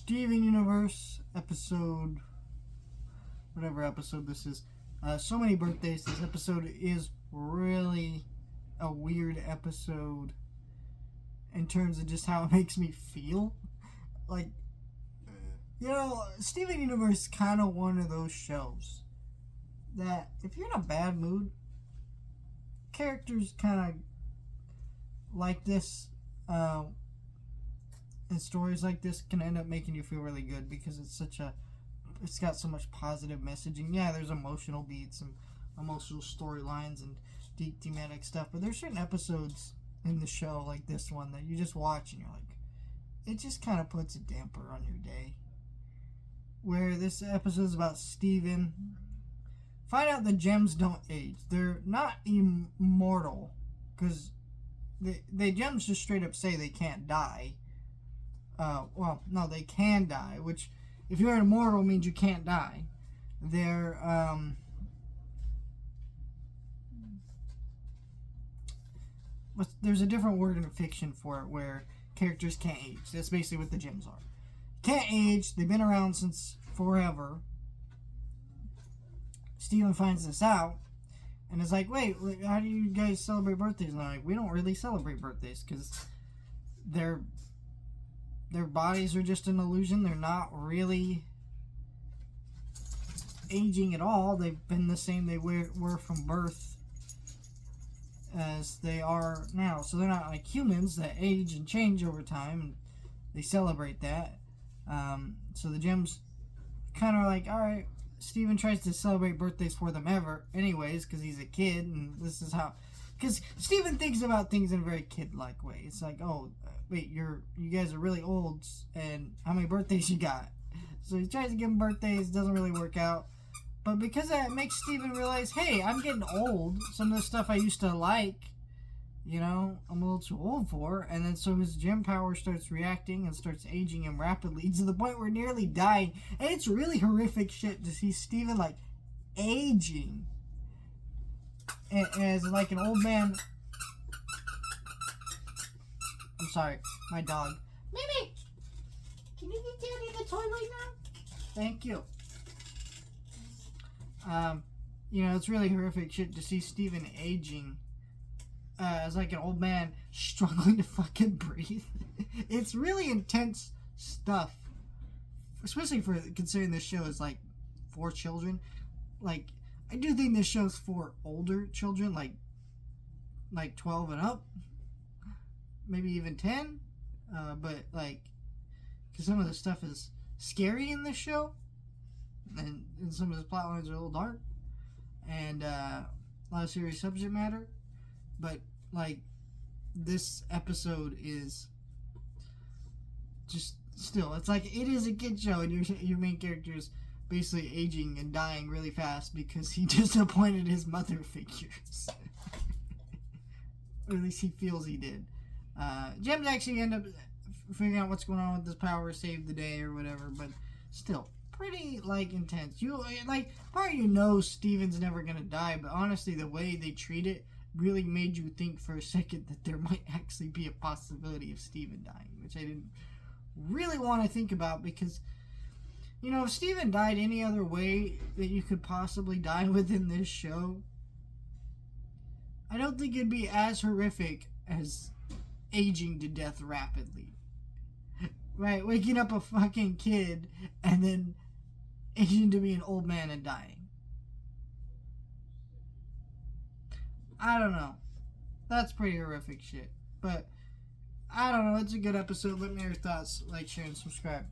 Steven Universe episode, whatever episode this is. So many birthdays. This episode is really a weird episode in terms of just how it makes me feel. Like, you know, Steven Universe is kind of one of those shows that if you're in a bad mood, characters kind of like this, and stories like this can end up making you feel really good because it's got so much positive messaging. Yeah, there's emotional beats and emotional storylines and deep thematic stuff, but there's certain episodes in the show like this one that you just watch and you're like, it just kind of puts a damper on your day. Where this episode is about Steven. Find out the gems don't age. They're not immortal because the gems just straight up say they can't die. Well, no, they can die, which if you're immortal means you can't die. They're there's a different word in fiction for it where characters can't age. That's basically what the gems are. Can't age. They've been around since forever. Steven finds this out and is like, wait, how do you guys celebrate birthdays? And I'm like, we don't really celebrate birthdays because their bodies are just an illusion. They're not really aging at all. They've been the same they were from birth as they are now. So they're not like humans that age and change over time. And they celebrate that. So the gems kind of like, all right, Steven tries to celebrate birthdays for them anyways, because he's a kid, and this is how, because Steven thinks about things in a very kid-like way. It's like, oh, wait, you guys are really old, and how many birthdays you got? So he tries to give them birthdays, doesn't really work out, but because that makes Steven realize, hey, I'm getting old. Some of the stuff I used to like, you know, I'm a little too old for. And then so his gem power starts reacting and starts aging him rapidly to the point where nearly dying. And it's really horrific shit to see Steven, like, aging as, like, an old man. I'm sorry, my dog. Mimi, can you get Daddy the toilet now? Thank you. You know, it's really horrific shit to see Steven aging as like an old man struggling to fucking breathe. It's really intense stuff, especially for considering this show is like for children. Like, I do think this show's for older children, like 12 and up, maybe even 10. But like, because some of the stuff is scary in this show, and some of the plot lines are a little dark, and a lot of serious subject matter. But, like, this episode is just still, it's like, it is a kid show, and your main character is basically aging and dying really fast because he disappointed his mother figures. Or at least he feels he did. Gems actually end up figuring out what's going on with this power, save the day or whatever, but still, pretty, like, intense. You, like, part of you knows Steven's never gonna die, but honestly, the way they treat it really made you think for a second that there might actually be a possibility of Steven dying, which I didn't really want to think about because, you know, if Steven died any other way that you could possibly die within this show, I don't think it'd be as horrific as aging to death rapidly. Right? Waking up a fucking kid and then aging to be an old man and dying. I don't know. That's pretty horrific shit. But, I don't know. It's a good episode. Let me know your thoughts. Like, share, and subscribe.